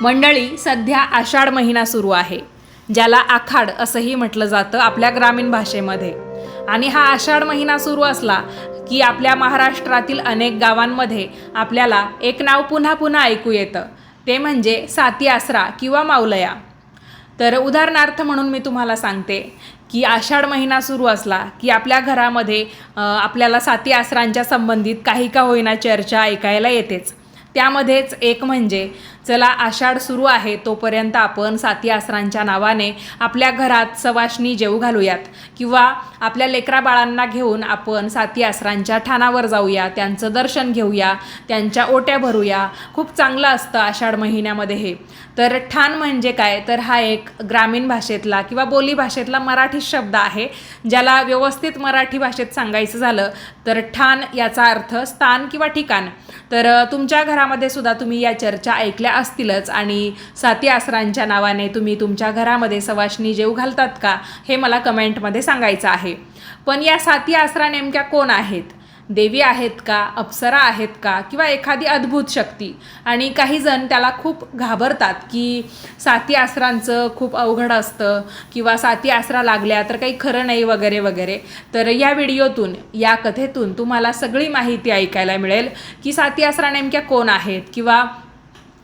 मंडळी, सध्या आषाढ महिना सुरू आहे, ज्याला आखाड असंही म्हटलं जातं आपल्या ग्रामीण भाषेमध्ये. आणि हा आषाढ महिना सुरू असला की आपल्या महाराष्ट्रातील अनेक गावांमध्ये आपल्याला एक नाव पुन्हा पुन्हा ऐकू येतं, ते म्हणजे साती आसरा किंवा माऊलया. तर उदाहरणार्थ म्हणून मी तुम्हाला सांगते की आषाढ महिना सुरू असला की आपल्या घरामध्ये आपल्याला साती आसरांच्या संबंधित काही का होईना चर्चा ऐकायला येतेच. त्यामध्येच एक म्हणजे चला आषाढ सुरू आहे तोपर्यंत आपण साती आसरांच्या नावाने आपल्या घरात सवाष्णी जेवू घालूयात, किंवा आपल्या लेकरा बाळांना घेऊन आपण साती आसरांच्या ठाणावर जाऊया, त्यांचं दर्शन घेऊया, त्यांच्या ओट्या भरूया. खूप चांगलं असतं आषाढ महिन्यामध्ये हे. तर ठाण म्हणजे काय, तर हा एक ग्रामीण भाषेतला किंवा बोली भाषेतला मराठी शब्द आहे, ज्याला व्यवस्थित मराठी भाषेत सांगायचं झालं तर ठाण याचा अर्थ स्थान किंवा ठिकाण. तर तुमच्या घरामध्ये सुद्धा तुम्ही या चर्चा ऐकल्या असतीलच, आणि साती आसरांच्या नावाने तुम्ही तुमच्या घरामध्ये सवाष्णी जेवू घालतात का, हे मला कमेंटमध्ये सांगायचं आहे. पण या साती आसरा नेमक्या कोण आहेत? देवी आहेत का, अप्सरा आहेत का, किंवा एखादी अद्भुत शक्ती? आणि काही जण त्याला खूप घाबरतात की साती आसरांचं खूप अवघड असतं, किंवा साती आसरा लागल्या तर काही खरं नाही वगैरे वगैरे. तर या व्हिडिओतून, या कथेतून तुम्हाला सगळी माहिती ऐकायला मिळेल की साती आसरा नेमक्या कोण आहेत, किंवा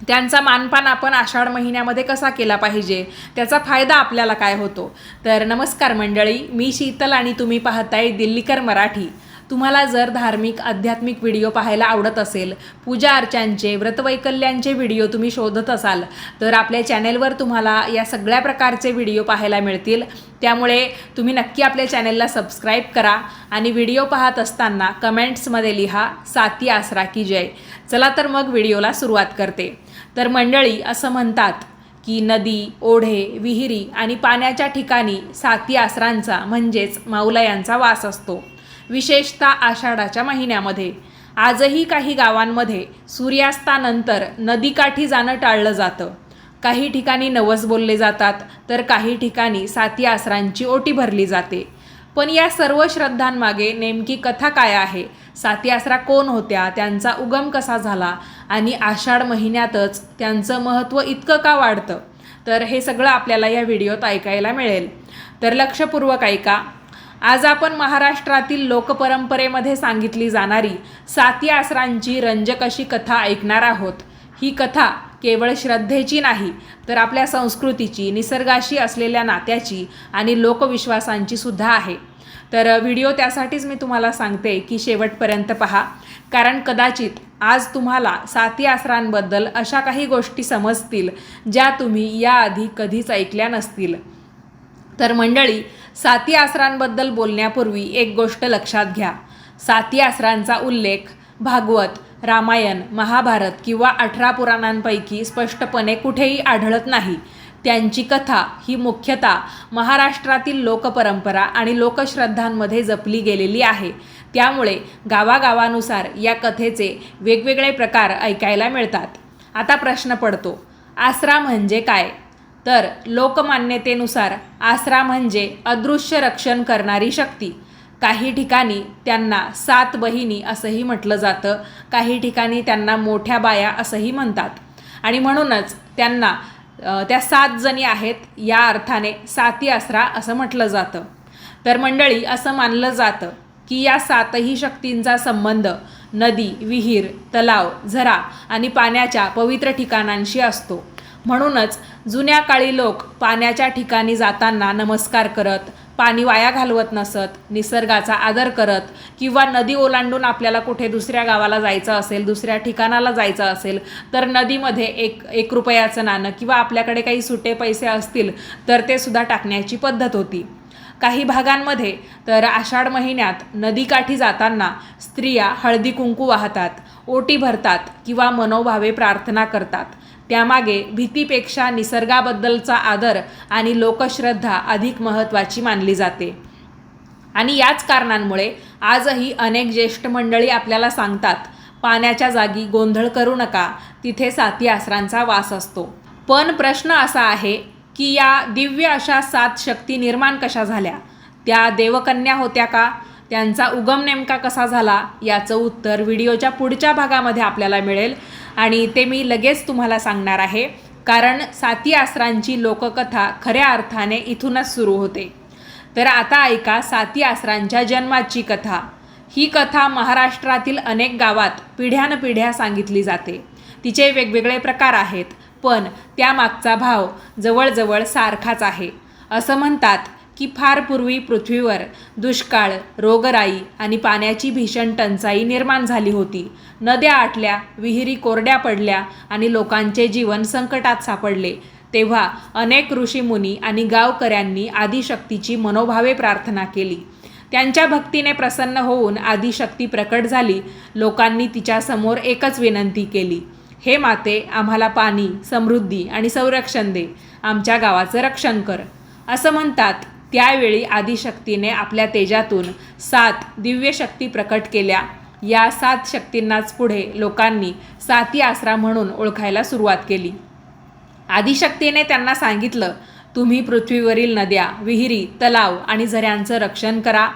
त्यांचा मानपान आपण आषाढ महिन्यामध्ये कसा केला पाहिजे, त्याचा फायदा आपल्याला काय होतो. तर नमस्कार मंडळी, मी शीतल आणि तुम्ही पाहताय दिल्लीकर मराठी. तुम्हाला जर धार्मिक आध्यात्मिक व्हिडिओ पाहायला आवडत असेल, पूजा अर्चांचे व्रतवैकल्यांचे व्हिडिओ तुम्ही शोधत असाल, तर आपल्या चॅनेलवर तुम्हाला या सगळ्या प्रकारचे व्हिडिओ पाहायला मिळतील. त्यामुळे तुम्ही नक्की आपल्या चॅनेलला सबस्क्राईब करा आणि व्हिडिओ पाहत असताना कमेंट्समध्ये लिहा साती आसरा की जय. चला तर मग व्हिडिओला सुरुवात करते. तर मंडळी, असं म्हणतात की नदी, ओढे, विहिरी आणि पाण्याच्या ठिकाणी साती आसरांचा म्हणजेच माऊलयांचा वास असतो, विशेषतः आषाढाच्या महिन्यामध्ये. आजही काही गावांमध्ये सूर्यास्तानंतर नदीकाठी जाणं टाळलं जातं. काही ठिकाणी नवस बोलले जातात, तर काही ठिकाणी साती आसरांची ओटी भरली जाते. पण या सर्व श्रद्धांमागे नेमकी कथा काय आहे? साती आसरा कोण होत्या? त्यांचा उगम कसा झाला? आणि आषाढ महिन्यातच त्यांचं महत्त्व इतकं का वाढतं? तर हे सगळं आपल्याला या व्हिडिओत ऐकायला मिळेल. तर लक्षपूर्वक ऐका. आज आपण महाराष्ट्रातील लोकपरंपरेमध्ये सांगितली जाणारी साती आसरांची रंजक अशी कथा ऐकणार आहोत. ही कथा केवळ श्रद्धेची नाही, तर आपल्या संस्कृतीची, निसर्गाशी असलेल्या नात्याची आणि लोकविश्वासांची सुद्धा आहे. तर व्हिडिओ त्यासाठीच मी तुम्हाला सांगते की शेवटपर्यंत पहा, कारण कदाचित आज तुम्हाला साती आसरांबद्दल अशा काही गोष्टी समजतील ज्या तुम्ही याआधी कधीच ऐकल्या नसतील. तर मंडळी, साती आसरांबद्दल बोलण्यापूर्वी एक गोष्ट लक्षात घ्या. साती आसरांचा उल्लेख भागवत, रामायण, महाभारत किंवा 18 पुराणांपैकी स्पष्टपणे कुठेही आढळत नाही. त्यांची कथा ही मुख्यतः महाराष्ट्रातील लोकपरंपरा आणि लोकश्रद्धांमध्ये जपली गेलेली आहे. त्यामुळे गावागावानुसार या कथेचे वेगवेगळे प्रकार ऐकायला मिळतात. आता प्रश्न पडतो, आसरा म्हणजे काय? तर लोकमान्यतेनुसार आसरा म्हणजे अदृश्य रक्षण करणारी शक्ती. काही ठिकाणी त्यांना 7 बहिणी असंही म्हटलं जातं, काही ठिकाणी त्यांना मोठ्या बाया असंही म्हणतात. आणि म्हणूनच त्यांना त्या 7 जणी आहेत या अर्थाने साती आसरा असं म्हटलं जातं. तर मंडळी, असं मानलं जातं की या 7ही शक्तींचा संबंध नदी, विहीर, तलाव, झरा आणि पाण्याच्या पवित्र ठिकाणांशी असतो. म्हणूनच जुन्या काळी लोक पाण्याच्या ठिकाणी जाताना नमस्कार करत, पाणी वाया घालवत नसत, निसर्गाचा आदर करत, किंवा नदी ओलांडून आपल्याला कुठे दुसऱ्या गावाला जायचं असेल, दुसऱ्या ठिकाणाला जायचं असेल, तर नदीमध्ये एक रुपयाचं नाणं किंवा आपल्याकडे काही सुटे पैसे असतील तर ते सुद्धा टाकण्याची पद्धत होती. काही भागांमध्ये तर आषाढ महिन्यात नदीकाठी जाताना स्त्रिया हळदी कुंकू वाहतात, ओटी भरतात किंवा मनोभावे प्रार्थना करतात. त्यामागे भीतीपेक्षा निसर्गाबद्दलचा आदर आणि लोकश्रद्धा अधिक महत्त्वाची मानली जाते. आणि याच कारणांमुळे आजही अनेक ज्येष्ठ मंडळी आपल्याला सांगतात, पाण्याच्या जागी गोंधळ करू नका, तिथे साती आसरांचा वास असतो. पण प्रश्न असा आहे की या दिव्य अशा 7 शक्ती निर्माण कशा झाल्या? त्या देवकन्या होत्या का? त्यांचा उगम नेमका कसा झाला? याचं उत्तर व्हिडिओच्या पुढच्या भागामध्ये आपल्याला मिळेल आणि ते मी लगेच तुम्हाला सांगणार आहे. कारण साती आसरांची लोककथा खऱ्या अर्थाने इथूनच सुरू होते. तर आता ऐका साती आसरांच्या जन्माची कथा. ही कथा महाराष्ट्रातील अनेक गावात पिढ्यानपिढ्या सांगितली जाते. तिचे वेगवेगळे प्रकार आहेत, पण त्यामागचा भाव जवळजवळ सारखाच आहे. असं म्हणतात की फार पूर्वी पृथ्वीवर दुष्काळ, रोगराई आणि पाण्याची भीषण टंचाई निर्माण झाली होती. नद्या आटल्या, विहिरी कोरड्या पडल्या आणि लोकांचे जीवन संकटात सापडले. तेव्हा अनेक ऋषीमुनी आणि गावकऱ्यांनी आदिशक्तीची मनोभावे प्रार्थना केली. त्यांच्या भक्तीने प्रसन्न होऊन आदिशक्ती प्रकट झाली. लोकांनी तिच्यासमोर एकच विनंती केली, हे माते, आम्हाला पाणी, समृद्धी आणि संरक्षण दे. आमच्या गावाचं रक्षण कर. असं म्हणतात. त्यावेळी आदिशक्तीने आपल्या तेजातून 7 दिव्य शक्ती प्रकट केल्या. या 7 शक्तींनाच पुढे लोकांनी साती आसरा म्हणून ओळखायला सुरुवात केली. आदिशक्तीने त्यांना सांगितलं, तुम्ही पृथ्वीवरील नद्या, विहिरी, तलाव आणि झऱ्यांचं रक्षण करा.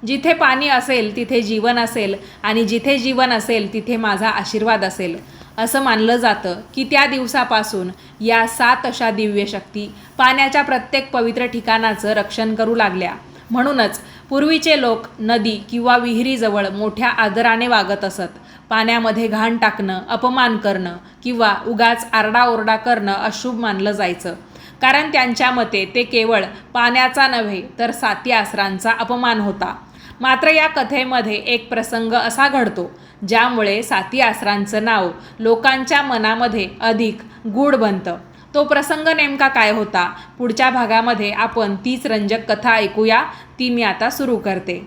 जिथे पाणी असेल तिथे जीवन असेल आणि जिथे जीवन असेल तिथे माझा आशीर्वाद असेल. असं मानलं जातं की त्या दिवसापासून या 7 अशा दिव्य शक्ती पाण्याच्या प्रत्येक पवित्र ठिकाणाचं रक्षण करू लागल्या. म्हणूनच पूर्वीचे लोक नदी किंवा विहिरीजवळ मोठ्या आदराने वागत असत. पाण्यामध्ये घाण टाकणं, अपमान करणं किंवा उगाच आरडाओरडा करणं अशुभ मानलं जायचं. कारण त्यांच्या मते ते केवळ पाण्याचा नव्हे तर साती आसरांचा अपमान होता. मात्र या कथेमध्ये एक प्रसंग असा घडतो ज्यामुळे साती आसरांचं नाव लोकांच्या मनामध्ये अधिक गूढ बनतं. तो प्रसंग नेमका काय होता? पुढच्या भागामध्ये आपण तीच रंजक कथा ऐकूया. ती मी आता सुरू करते.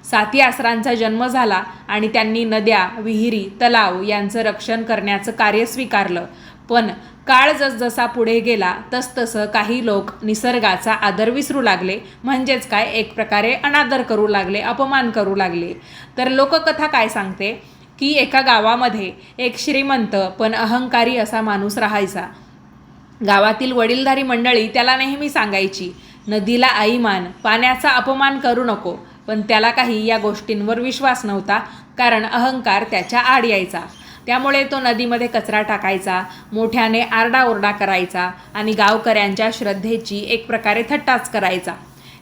साती आसरांचा जन्म झाला आणि त्यांनी नद्या, विहिरी, तलाव यांचं रक्षण करण्याचं कार्य स्वीकारलं. पण काळ जसजसा पुढे गेला तसतसं काही लोक निसर्गाचा आदर विसरू लागले. म्हणजेच काय, एक प्रकारे अनादर करू लागले, अपमान करू लागले. तर लोककथा काय सांगते की एका गावामध्ये एक श्रीमंत पण अहंकारी असा माणूस राहायचा. गावातील वडीलधारी मंडळी त्याला नेहमी सांगायची, नदीला आई मान, पाण्याचा अपमान करू नको. पण त्याला काही या गोष्टींवर विश्वास नव्हता, कारण अहंकार त्याच्या आड यायचा. त्यामुळे तो नदीमध्ये कचरा टाकायचा, मोठ्याने आरडाओरडा करायचा आणि गावकऱ्यांच्या श्रद्धेची एक प्रकारे थट्टाच करायचा.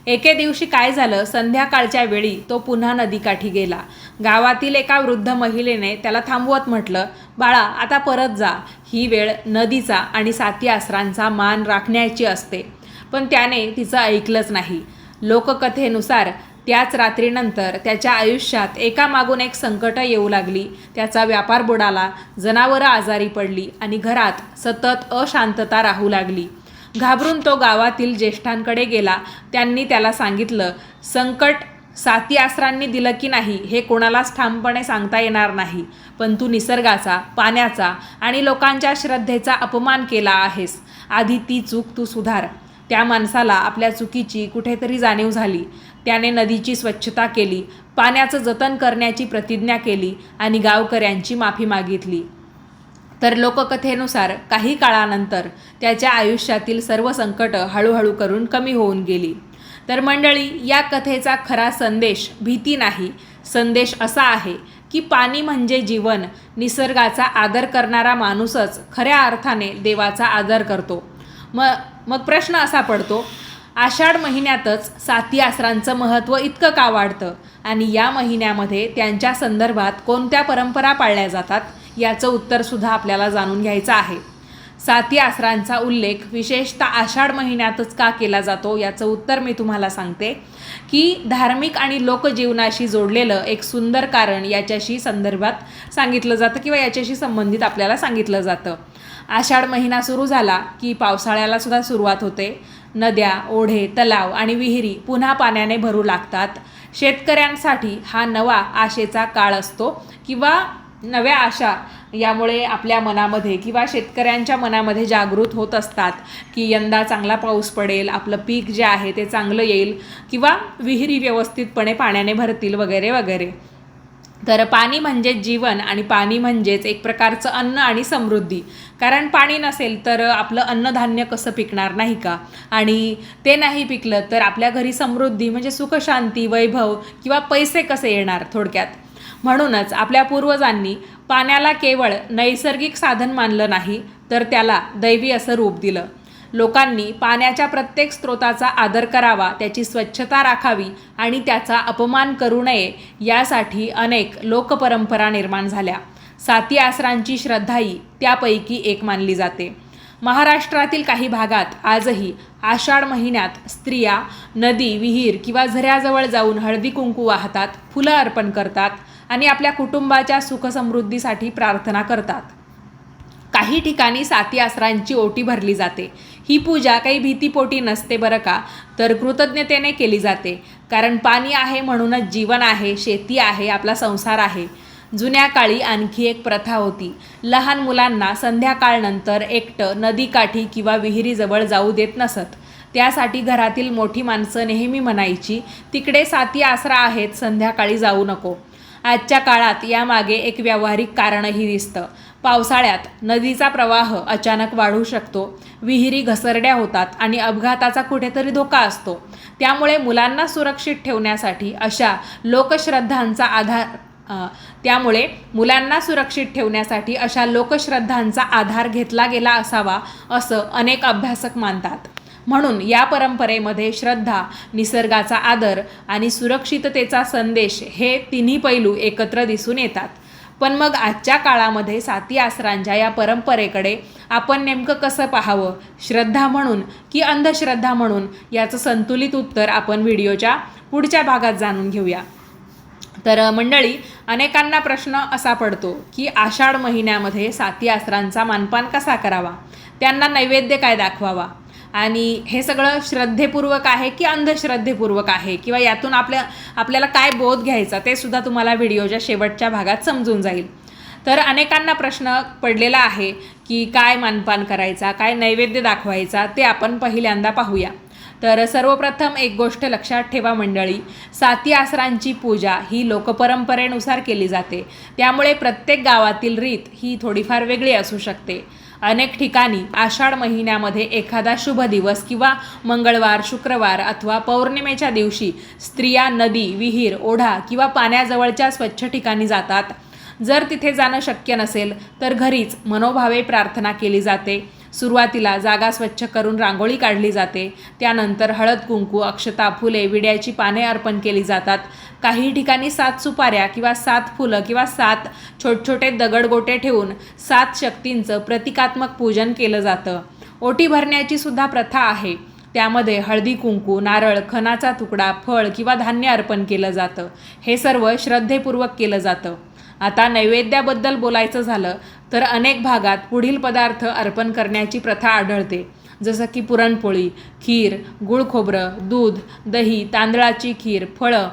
एके दिवशी काय झालं, संध्याकाळच्या वेळी तो पुन्हा नदीकाठी गेला. गावातील एका वृद्ध महिलेने त्याला थांबवत म्हटलं, बाळा, आता परत जा. ही वेळ नदीचा आणि साती आसरांचा मान राखण्याची असते. पण त्याने तिचं ऐकलंच नाही. लोककथेनुसार त्याच रात्रीनंतर त्याच्या आयुष्यात एकामागून एक संकटं येऊ लागली. त्याचा व्यापार बुडाला, जनावरं आजारी पडली आणि घरात सतत अशांतता राहू लागली. घाबरून तो गावातील ज्येष्ठांकडे गेला. त्यांनी त्याला सांगितलं, संकट साती आसरांनी दिलं की नाही हे कोणालाच ठामपणे सांगता येणार नाही, पण तू निसर्गाचा, पाण्याचा आणि लोकांच्या श्रद्धेचा अपमान केला आहेस. आधी ती चूक तू सुधार. त्या माणसाला आपल्या चुकीची कुठेतरी जाणीव झाली. त्याने नदीची स्वच्छता केली, पाण्याचं जतन करण्याची प्रतिज्ञा केली आणि गावकऱ्यांची माफी मागितली. तर लोककथेनुसार काही काळानंतर त्याच्या आयुष्यातील सर्व संकटं हळूहळू करून कमी होऊन गेली. तर मंडळी, या कथेचा खरा संदेश भीती नाही. संदेश असा आहे की पाणी म्हणजे जीवन. निसर्गाचा आदर करणारा माणूसच खऱ्या अर्थाने देवाचा आदर करतो. मग प्रश्न असा पडतो, आषाढ महिन्यातच साती आसरांचं महत्त्व इतकं का वाढतं आणि या महिन्यामध्ये त्यांच्या संदर्भात कोणत्या परंपरा पाळल्या जातात याचं उत्तरसुद्धा आपल्याला जाणून घ्यायचं आहे. साती आसरांचा उल्लेख विशेषतः आषाढ महिन्यातच का केला जातो याचं उत्तर मी तुम्हाला सांगते की धार्मिक आणि लोकजीवनाशी जोडलेलं एक सुंदर कारण याच्याशी संदर्भात सांगितलं जातं किंवा याच्याशी संबंधित आपल्याला सांगितलं जातं. आषाढ महिना सुरू झाला की पावसाळ्याला सुद्धा सुरुवात होते. नद्या, ओढे, तलाव आणि विहिरी पुन्हा पाण्याने भरू लागतात. शेतकऱ्यांसाठी हा नवा आशेचा काळ असतो किंवा नव्या आशा यामुळे आपल्या मनामध्ये किंवा शेतकऱ्यांच्या मनामध्ये जागृत होत असतात की यंदा चांगला पाऊस पडेल, आपलं पीक जे आहे ते चांगलं येईल किंवा विहिरी व्यवस्थितपणे पाण्याने भरतील वगैरे वगैरे. तर पाणी म्हणजेच जीवन आणि पाणी म्हणजेच एक प्रकारचं अन्न आणि समृद्धी. कारण पाणी नसेल तर आपलं अन्नधान्य कसं पिकणार, नाही का? आणि ते नाही पिकलं तर आपल्या घरी समृद्धी म्हणजे सुखशांती, वैभव किंवा पैसे कसे येणार थोडक्यात. म्हणूनच आपल्या पूर्वजांनी पाण्याला केवळ नैसर्गिक साधन मानलं नाही, तर त्याला दैवी असं रूप दिलं. लोकांनी पाण्याच्या प्रत्येक स्रोताचा आदर करावा, त्याची स्वच्छता राखावी आणि त्याचा अपमान करू नये यासाठी अनेक लोकपरंपरा निर्माण झाल्या. साती आसरांची श्रद्धाही त्यापैकी एक मानली जाते. महाराष्ट्रातील काही भागात आजही आषाढ महिन्यात स्त्रिया नदी, विहीर किंवा झऱ्याजवळ जाऊन हळदी कुंकू वाहतात, फुलं अर्पण करतात आणि आपल्या कुटुंबाच्या सुखसमृद्धीसाठी प्रार्थना करतात. काही ठिकाणी साती आसरांची ओटी भरली जाते. ही पूजा काही भीतीपोटी नसते बरं का, तर कृतज्ञतेने केली जाते. कारण पाणी आहे म्हणूनच जीवन आहे, शेती आहे, आपला संसार आहे. जुन्या काळी आणखी एक प्रथा होती. लहान मुलांना संध्याकाळनंतर एकटं नदीकाठी किंवा विहिरीजवळ जाऊ देत नसत. त्यासाठी घरातील मोठी माणसं नेहमी म्हणायची, तिकडे साती आसरा आहेत, संध्याकाळी जाऊ नको. आजच्या काळात यामागे एक व्यावहारिक कारणही दिसतं. पावसाळ्यात नदीचा प्रवाह अचानक वाढू शकतो, विहिरी घसरड्या होतात आणि अपघाताचा कुठेतरी धोका असतो. त्यामुळे मुलांना सुरक्षित ठेवण्यासाठी अशा लोकश्रद्धांचा आधार घेतला गेला असावा असं अनेक अभ्यासक मानतात. म्हणून या परंपरेमध्ये श्रद्धा, निसर्गाचा आदर आणि सुरक्षिततेचा संदेश हे तिन्ही पैलू एकत्र दिसून येतात. पण मग आजच्या काळामध्ये साती आसरांच्या या परंपरेकडे आपण नेमकं कसं पाहावं, श्रद्धा म्हणून की अंधश्रद्धा म्हणून, याचं संतुलित उत्तर आपण व्हिडिओच्या पुढच्या भागात जाणून घेऊया. तर मंडळी, अनेकांना प्रश्न असा पडतो की आषाढ महिन्यामध्ये साती आसरांचा मानपान कसा करावा, त्यांना नैवेद्य काय दाखवावा आणि हे सगळं श्रद्धेपूर्वक आहे की अंधश्रद्धेपूर्वक आहे, किंवा यातून आपल्याला काय बोध घ्यायचा ते सुद्धा तुम्हाला व्हिडिओच्या शेवटच्या भागात समजून जाईल. तर अनेकांना प्रश्न पडलेला आहे की काय मानपान करायचा, काय नैवेद्य दाखवायचा, ते आपण पहिल्यांदा पाहूया. तर सर्वप्रथम एक गोष्ट लक्षात ठेवा मंडळी, साती आसरांची पूजा ही लोकपरंपरेनुसार केली जाते. त्यामुळे प्रत्येक गावातील रीत ही थोडीफार वेगळी असू शकते. अनेक ठिकाणी आषाढ महिन्यामध्ये एखादा शुभ दिवस किंवा मंगळवार, शुक्रवार अथवा पौर्णिमेच्या दिवशी स्त्रिया नदी, विहीर, ओढा किंवा पाण्याजवळच्या स्वच्छ ठिकाणी जातात. जर तिथे जाणं शक्य नसेल तर घरीच मनोभावे प्रार्थना केली जाते. सुरुवातीला जागा स्वच्छ करून रांगोळी काढली जाते. त्यानंतर हळद कुंकू, अक्षता, फुले, विड्याची पाने अर्पण केली जातात. काही ठिकाणी 7 सुपाऱ्या किंवा 7 फुलं किंवा 7 छोटे दगडगोटे ठेवून 7 शक्तींचं प्रतिकात्मक पूजन केलं जातं. ओटी भरण्याची सुद्धा प्रथा आहे. त्यामध्ये हळदी कुंकू, नारळ, खणाचा तुकडा, फळ किंवा धान्य अर्पण केलं जातं. हे सर्व श्रद्धेपूर्वक केलं जातं. आता नैवेद्याबद्दल बोलायचं झालं तर अनेक भागात पुढील पदार्थ अर्पण करण्याची प्रथा आढळते, जसं की पुरणपोळी, खीर, गुळ खोबरं, दूध, दही, तांदळाची खीर, फळं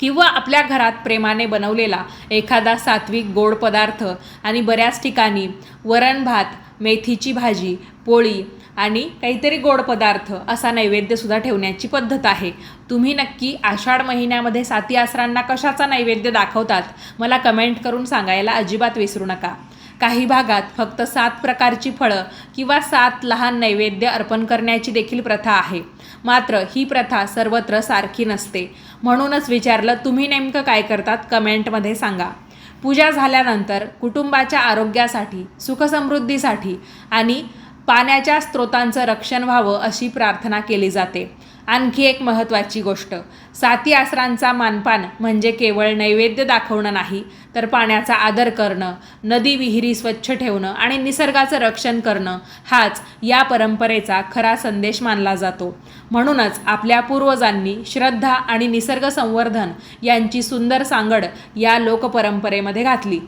किंवा आपल्या घरात प्रेमाने बनवलेला एखादा सात्विक गोड पदार्थ आणि बऱ्याच ठिकाणी वरण भात, मेथीची भाजी, पोळी आणि काहीतरी गोड पदार्थ असा नैवेद्यसुद्धा ठेवण्याची पद्धत आहे. तुम्ही नक्की आषाढ महिन्यामध्ये साती आसरांना कशाचा नैवेद्य दाखवतात मला कमेंट करून सांगायला अजिबात विसरू नका. काही भागात फक्त 7 प्रकारची फळं किंवा 7 लहान नैवेद्य अर्पण करण्याची देखील प्रथा आहे. मात्र ही प्रथा सर्वत्र सारखी नसते. म्हणूनच विचारलं, तुम्ही नेमकं काय करतात कमेंटमध्ये सांगा. पूजा झाल्यानंतर कुटुंबाच्या आरोग्यासाठी, सुखसमृद्धीसाठी आणि पाण्याच्या स्रोतांचं रक्षण व्हावं अशी प्रार्थना केली जाते. आणखी एक महत्त्वाची गोष्ट, साती आसरांचा मानपान म्हणजे केवळ नैवेद्य दाखवणं नाही, तर पाण्याचा आदर करणं, नदी विहिरी स्वच्छ ठेवणं आणि निसर्गाचं रक्षण करणं हाच या परंपरेचा खरा संदेश मानला जातो. म्हणूनच आपल्या पूर्वजांनी श्रद्धा आणि निसर्ग संवर्धन यांची सुंदर सांगड या लोकपरंपरेमध्ये घातली.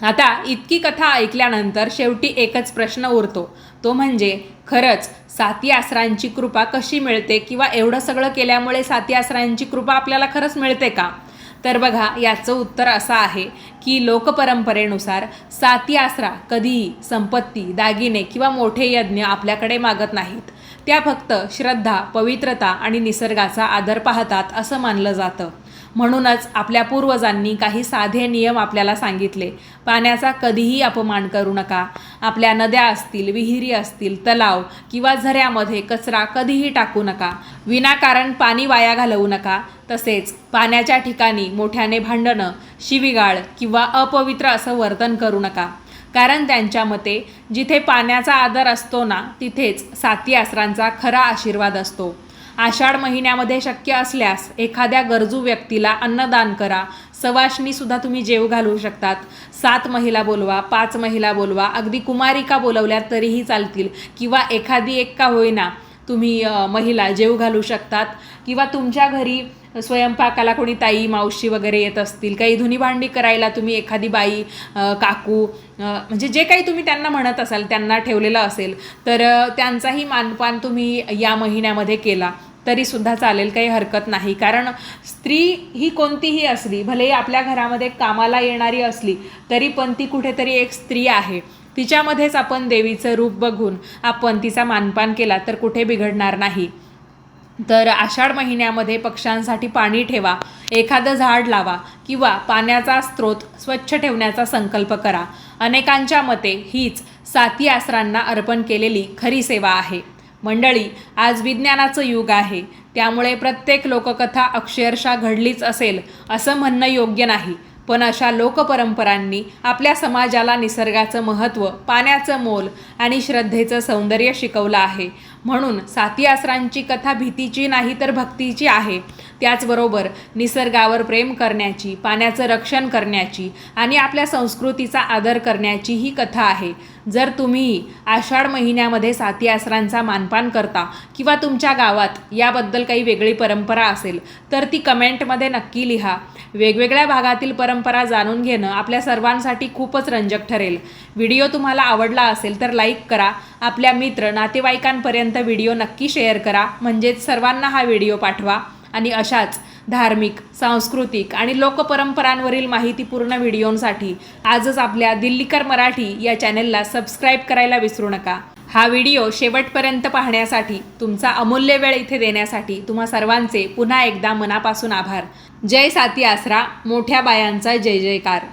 आता इतकी कथा ऐकल्यानंतर शेवटी एकच प्रश्न उरतो, तो म्हणजे खरंच साती आसरांची कृपा कशी मिळते, किंवा एवढं सगळं केल्यामुळे साती आसरांची कृपा आपल्याला खरंच मिळते का? तर बघा, याचं उत्तर असं आहे की लोकपरंपरेनुसार साती आसरा कधीही संपत्ती, दागिने किंवा मोठे यज्ञ आपल्याकडे मागत नाहीत. त्या फक्त श्रद्धा, पवित्रता आणि निसर्गाचा आदर पाहतात असं मानलं जातं. म्हणूनच आपल्या पूर्वजांनी काही साधे नियम आपल्याला सांगितले. पाण्याचा कधीही अपमान करू नका. आपल्या नद्या असतील, विहिरी असतील, तलाव किंवा झऱ्यामध्ये कचरा कधीही टाकू नका. विनाकारण पाणी वाया घालवू नका. तसेच पाण्याच्या ठिकाणी मोठ्याने भांडणं शिवीगाळ किंवा अपवित्र असं वर्तन करू नका. कारण त्यांच्या मते जिथे पाण्याचा आदर असतो ना, तिथेच साती आसरांचा खरा आशीर्वाद असतो. आषाढ महिन्यामध्ये शक्य असल्यास एखाद्या गरजू व्यक्तीला अन्नदान करा. सवाष्णीसुद्धा तुम्ही जेव घालू शकतात. 7 महिला बोलवा, 5 महिला बोलवा, अगदी कुमारिका बोलवल्या तरीही चालतील, किंवा एखादी एक का होईना तुम्ही महिला जेव घालू शकतात. किंवा तुमच्या घरी स्वयंपाकाला कोणी ताई मावशी वगैरे येत असतील, काही धुनी भांडी करायला तुम्ही एखादी बाई काकू म्हणजे जे काही तुम्ही त्यांना म्हणत असाल त्यांना ठेवलेलं असेल, तर त्यांचाही मानपान तुम्ही या महिन्यामध्ये केला तरीसुद्धा चालेल, काही हरकत नाही. कारण स्त्री ही कोणतीही असली, भले आपल्या घरामध्ये कामाला येणारी असली तरी पण ती कुठेतरी एक स्त्री आहे. तिच्यामध्येच आपण देवीचं रूप बघून आपण तिचा मानपान केला तर कुठे बिघडणार नाही. तर आषाढ महिन्यामध्ये पक्ष्यांसाठी पाणी ठेवा, एखादं झाड लावा किंवा पाण्याचा स्रोत स्वच्छ ठेवण्याचा संकल्प करा. अनेकांच्या मते हीच साती आसरांना अर्पण केलेली खरी सेवा आहे. मंडळी, आज विज्ञानाचं युग आहे, त्यामुळे प्रत्येक लोककथा अक्षरशः घडलीच असेल असं म्हणणं योग्य नाही. पण अशा लोकपरंपरांनी आपल्या समाजाला निसर्गाचं महत्त्व, पाण्याचं मोल आणि श्रद्धेचं सौंदर्य शिकवलं आहे. म्हणून साती आसरांची कथा भीतीची नाही तर भक्तीची आहे. त्याचबरोबर निसर्गावर प्रेम करण्याची, पाण्याचं रक्षण करण्याची आणि आपल्या संस्कृतीचा आदर करण्याची ही कथा आहे. जर तुम्ही आषाढ महिन्यामध्ये साती आसरांचा मानपान करता किंवा तुमच्या गावात याबद्दल काही वेगळी परंपरा असेल तर ती कमेंटमध्ये नक्की लिहा. वेगवेगळ्या भागातील परंपरा जाणून घेणं आपल्या सर्वांसाठी खूपच रंजक ठरेल. व्हिडिओ तुम्हाला आवडला असेल तर लाईक करा. आपल्या मित्र नातेवाईकांपर्यंत व्हिडिओ नक्की शेअर करा, म्हणजेच सर्वांना हा व्हिडिओ पाठवा. आणि अशाच धार्मिक, सांस्कृतिक आणि लोकपरंपरांवरील माहितीपूर्ण व्हिडिओंसाठी आजच आपल्या दिल्लीकर मराठी या चॅनेलला सबस्क्राईब करायला विसरू नका. हा व्हिडिओ शेवटपर्यंत पाहण्यासाठी, तुमचा अमूल्य वेळ इथे देण्यासाठी तुम्हा सर्वांचे पुन्हा एकदा मनापासून आभार. जय साती आसरा, मोठ्या बायांचा जय जयकार.